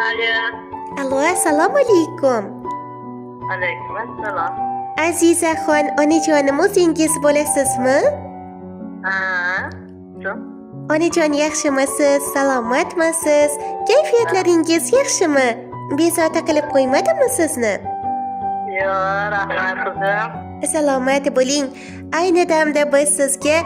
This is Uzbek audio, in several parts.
Alo. Allo, assalomu alaykum. Alaykum assalom. Azizaxon, onajonim o'zingiz bo'lasizmi? Ha. Shu. Onajon, yaxshimisiz? Salomatmisiz? Kayfiyatlaringiz yaxshimi? Bezovta qilib qo'ymadimmi sizni? Yo, rahmat qizim. Salomat bo'ling. Ayni damda biz sizga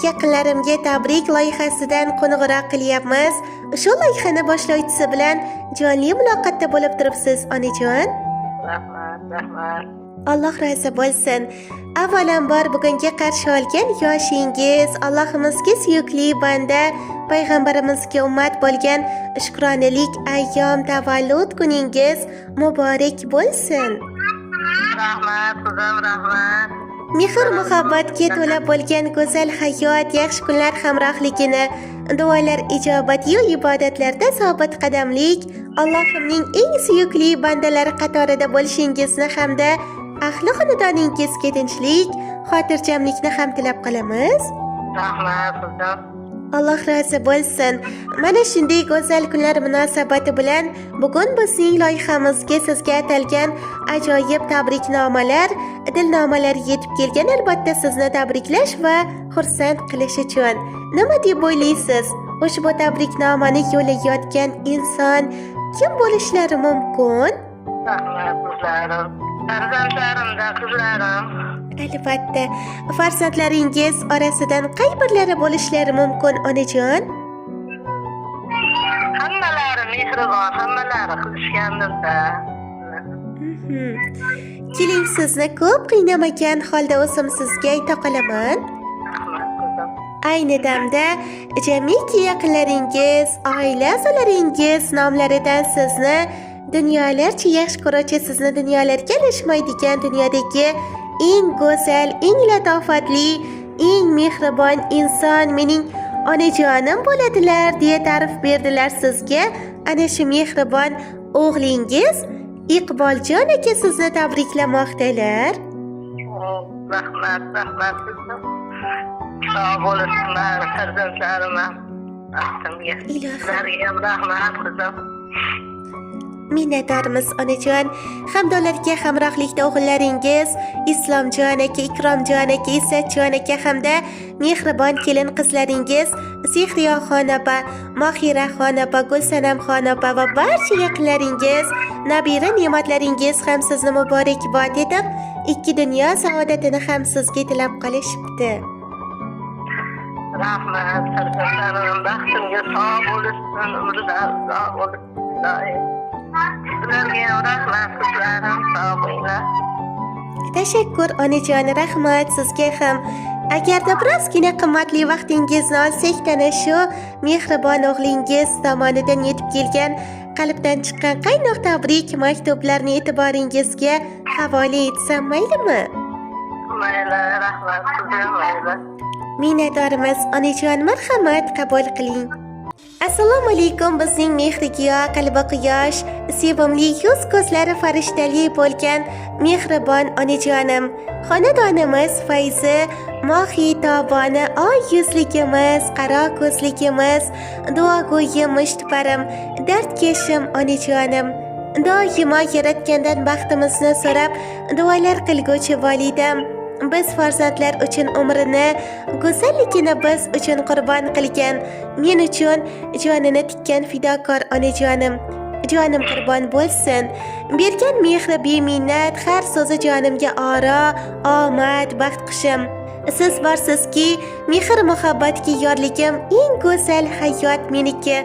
yaqinlarimga tabrik loyihasidan qo'ng'iroq qilyapmiz. Shu loyihani boshlovchisi bilan jonli muloqotda bo'lib turibsiz, onajon. Rahmat. Alloh rozi bo'lsin. Avvalambor bugunga qarshi olgan yoshingiz, Allohimizga suyukli banda, payg'ambarimizga ummat bo'lgan shukronalik ayyom tavallud kuningiz muborak bo'lsin. Rahmat qizim, rahmat. Mehr muhabbatga to'la bo'lgan go'zal hayot, yaxshi kunlar hamrohligini, duolar ijobati-yu ibodatlarda sobit qadamlik, Allohimning eng suyukli bandalari qatorida bo'lishingizni hamda ahli xonadoningizga tinchlik, xotirjamlikni ham tilab qolamiz. Rahmat qizim. Alloh rozi bo'lsin. Mana shunday go'zal kunlar munosabati bilan bugun bizning loyihamizga sizga atalgan ajoyib tabriknomalar, dilnomalar yetib kelgan, albatta sizni tabriklash va xursand qilish uchun. Nima deb o'ylaysiz? Ushbu tabriknomani yo'llayotgan inson kim bo'lishlari mumkin? Rahmat qizlarim. Farzandlarimda qizlarim. Albatta, farzandlaringiz orasidan qay birlari bo'lishlari mumkin, onajon? Hammalari mehribon, hammalari qilishgandirda. Keling, sizni ko'p qiynamagan holda o'zim sizga ayta qolaman. Rahmat qizim. Ayni damda jamiki yaqinlaringiz, oila a'zolaringiz nomlaridan sizni dunyolarcha yaxshi ko'ruvchi, sizni dunyolarga alishmaydigan dunyodagi eng go'zal, eng latofatli, eng mehribon inson mening onajonim bo'ladilar deya ta'rif berdilar sizga. Ana shu mehribon o'g'lingiz Iqboljon aka sizni tabriklamoqdalar. Rahmat qizim. Sog' bo'lsinlar farzandlarim ham. Baxtimga. Sizlarga ham rahmat qizim. Minnatdormiz onajon. Hamdonlarga hamrohlikda o'g'illaringiz Islomjon aka, Ikromjon aka, Izzatjon aka hamda mehribon kelin qizlaringiz Sehriyoxon opa, Mohiraxon opa, Gulsanamxon opa va barcha yaqinlaringiz, nabira ne'matlaringiz ham sizni muborakbod etib, ikki dunyo saodatini ham sizga tilab qolishibdi. Rahmat farzandlarim, baxtimga sog' bo'lsin, umrlar uzoq bo'lsin. Sizlarga ham rahmat qizlarim, sog' bo'linglar. Tashakkur onajon, rahmat sizga ham. Agarda birozgina qimmatli vaqtingizni olsak, ana shu mehribon o'g'lingiz tomonidan yetib kelgan qalbdan chiqqan qaynoq tabrik maktublarini e'tiboringizga havola etsam maylimi? Mayli, rahmat qizim, mayli. Minnatdormiz onajon, marhamat, qabul qiling. Assalomu alaykum bizning mehrigiyo, qalbi quyosh, sevimli yuz ko'zlari farishtali bo'lgan mehribon onajonim. Xonadonimiz fayzi, mohi toboni, oy yuzligimiz, qaro ko'zligimiz, duogo'yi mushtparim, dardkashim onajonim. Doimo yaratgandan baxtimizni so'rab duolar qilguvchi volidam. Biz farzandlar uchun umrini, go'zalligini biz uchun qurbon qilgan, men uchun jonini tikkan fidokor onajonim. Jonim qurbon bo'lsin. Bergan mehri beminnat, har so'zi jonimga oro, omad, baxt qushim. Siz borsizki, mehr muhabbatga yorligim, eng go'zal hayot meniki.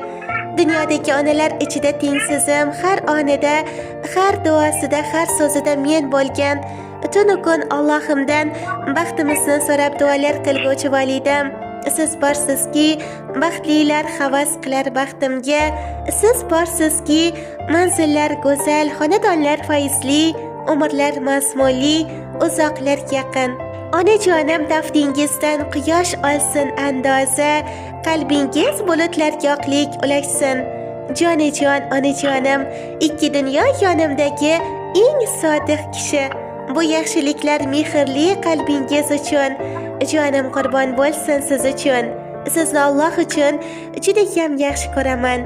Dunyodagi onalar ichida tengsizim, har onida, har duosida, har so'zida men bo'lgan, tunu kun Allohimdan baxtimizni so'rab duolar qilguvchi validam. Siz borsizki, baxtlilar havas qilar baxtimga. Siz borsizki, manzillar go'zal, xonadonlar fayzli, umrlar mazmunli, uzoqlar yaqin. Onajonim, taftingizdan quyosh olsin andoza, qalbingiz bulutlarga oqlik ulashsin. Jonajon, onajonim, ikki dunyo yonimdagi eng sodiq kishi. Bu yaxshiliklar mehrli qalbingiz uchun. Jonim qurbon bo'lsin siz uchun. Sizni Alloh uchun juda ham yaxshi ko'raman.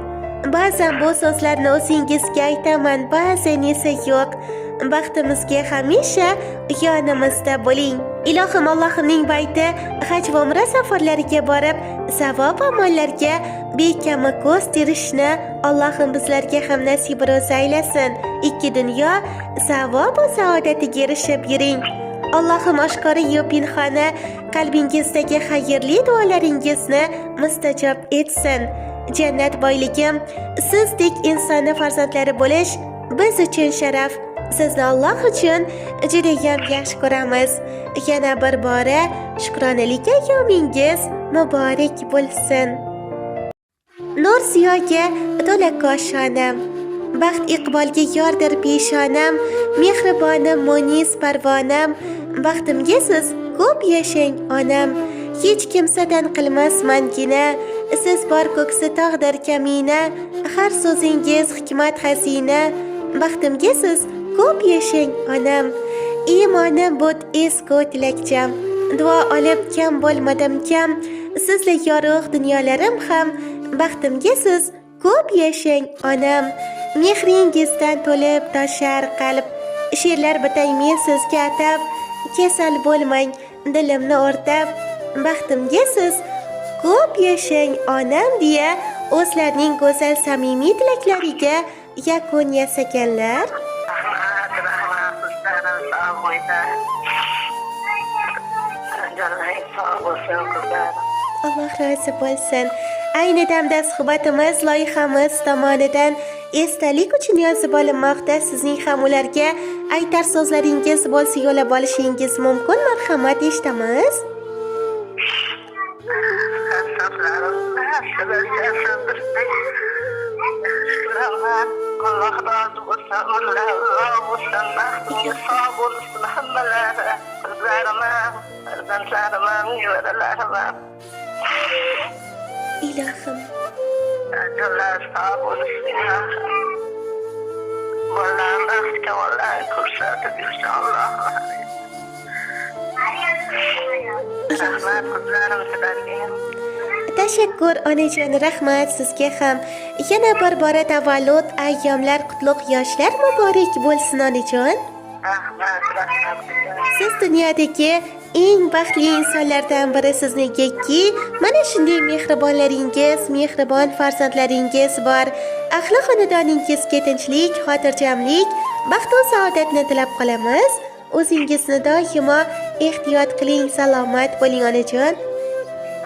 ba'zan bu so'zlarni o'zingizga aytaman, ba'zan esa yo'q. Baxtimizga hamisha yonimizda bo'ling. Ilohim Allohimning bayti haj va umra safarlariga borib, savob amallarga bekami ko'z terishni Allohim bizlarga ham nasib ro'za aylasin. Ikki dunyo savob va saodatiga erishib yuring. Allohim oshkora-yu pinhona qalbingizdagi xayrli duolaringizni mustajob etsin. Jannat boyligi, sizdek insonni farzandlari bo'lish biz uchun sharaf. Sizni Alloh uchun juda ham yaxshi ko'ramiz. Yana bir bora shukronalik ayyomingiz muborak bo'lsin. Nur ziyoga to'la koshonam, baxt iqbolga yordir peshonam, mehribonim munis parvonam, baxtimga siz ko'p yashang onam. Hech kimsadan qilmasmangina, siz bor ko'ksi tog'dir kamina, har so'zingiz hikmat xazina, baxtimga siz ko'p yashang onam. Iymonim bud esgu tilakcham, duo olib kam bo'lmadim kam, sizla yorug' dunyolarim ham, baxtimga siz ko'p yashang onam. Mehringizdan to'lib toshar qalb, she'rlar bitay men sizga atab, kasal bo'lmang dilimni o'rtab, baxtimga siz ko'p yashang onam deya o'zlarining go'zal samimiy tilaklariga yakun yasaganlar. Rahmat, sizlardan sog' bo'linglar. Jonlaring sog' bo'lsin, qizlarim. Alloh rozi bo'lsin. Ayni damda suhbatimiz loyihamiz tomonidan esdalik uchun yozib olinmoqda. Sizning ham ularga aytar so'zlaringiz bo'lsa yo'llab olishingiz mumkin. Marhamat, eshitamiz. Allah razı olsun, Allah razı olsun, baxtimga sog' bo'lsin hammalari, qizlarima, farzandlarima, nevaralarima. Ilohim, Jonlar sog' bo'lsin, ilohim. Bollarni baxtga olay ko'rsatib inshaalloh. Rahmat qizlarim sizlarga. tashakkur onajon, rahmat sizga ham. Yana bir bora tavallud ayyomlar qutlug' yoshlar muborak bo'lsin onajon. Rahmat, rahmat. Siz dunyodagi eng baxtli insonlardan biri negaki, mana shunday mehribonlaringiz, mehribon farzandlaringiz bor. Ahli xonadoningizga tinchlik, xotirjamlik, baxt va saodatni tilab qolamiz. O'zingizni doimo ehtiyot qiling, salomat bo'ling onajon.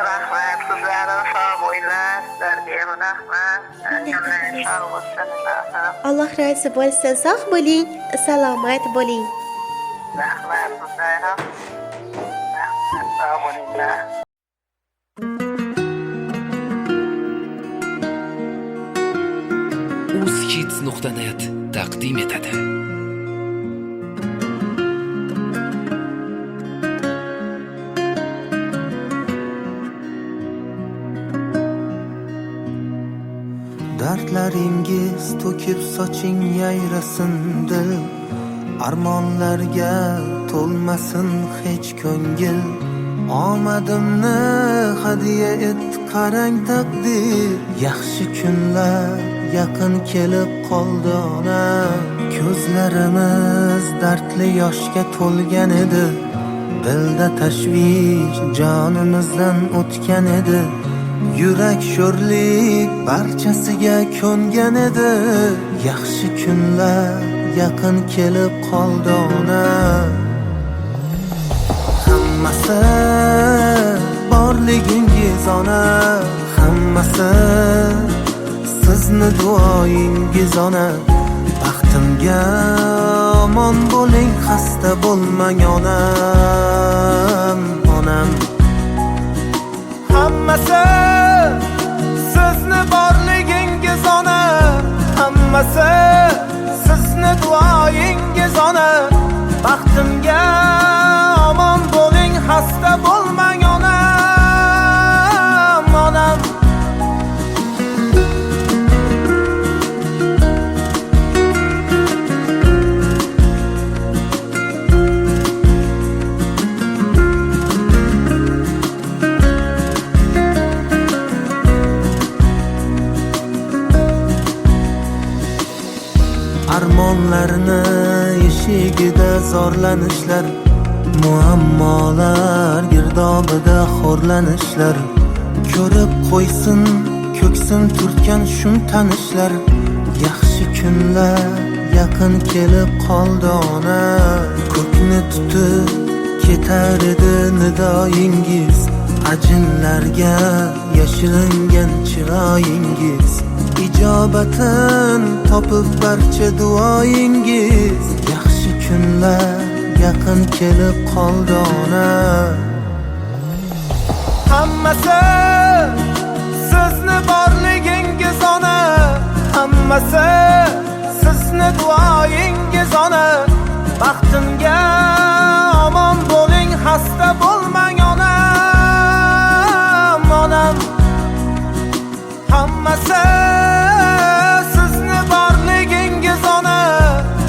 Rahmat qizlarim, sog' bo'linglar. Sizlarga ham rahmat. Jonlaring sog' bo'lsin. Alloh rozi bo'lsin, sog' bo'ling, salomat bo'ling. Rahmat qizlarim. Rahmat, sog' bo'linglar. uzkids.net taqdim etadi. Dardlaringiz to'kib soching yayrasin dil, armonlarga to'lmasin hech ko'ngil. Omadimni hadiya et qarang taqdir, yaxshi kunlar yaqin kelib qoldi ona. Ko'zlarimiz dardli yoshga to'lgan edi, dilda tashvish jonimizdan o'tgan edi. Yurak sho'rlik barchasiga ko'ngan edi, yaxshi kunlar yaqin kelib qoldi ona. Hammasi borligingiz ona, hammasi sizni duoyingiz ona. Baxtimga omon bo'ling, xasta bo'lmang onam, onam. Hammasi sizni borligingiz ona, hammasi sizni duoyingiz ona. Baxtimga omon bo'ling, xasta bo'lmang onam, onam. armonlarni eshigida zorlanishlar, muammolar girdobida xo'rlanishlar. Ko'rib qo'ysin ko'ksim turtgan shum tanishlar. Yaxshi kunlar yaqin kelib qoldi ona, ko'kni tutib ketar edi nidoyingiz. Ajinlarga yashiringan chiroyingiz, ijobatin topib barcha duoyingiz. Yaxshi kunlar yaqin kelib qoldi ona. Hammasi sizni borligingiz ona, hammasi sizni duoyingiz ona. Baxtimga omon bo'ling, xasta bo'lmang onam, onam. Hammasi sizni borligingiz ona,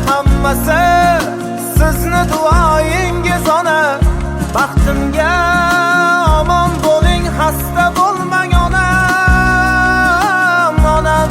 hammasi sizni duoyingiz ona. Baxtimga omon bo'ling, xasta bo'lmang onam, onam.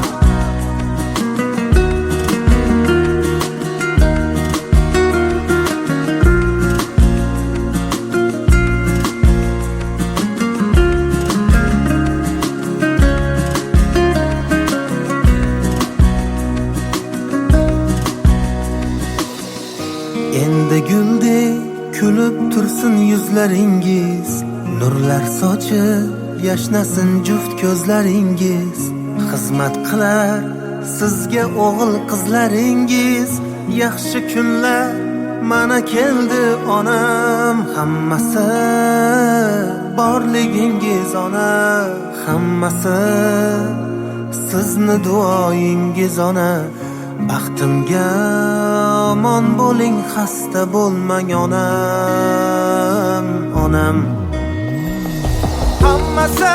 Endi guldek kulib tursin yuzlaringiz, nurlar sochib yashnasin juft ko'zlaringiz. Xizmat qilar sizga o'g'il qizlaringiz. Yaxshi kunlar mana keldi onam, hammasi borligingiz ona, hammasi sizni duoyingiz ona. Baxtimga omon bo'ling, xasta bo'lmang onam, onam. Hammasi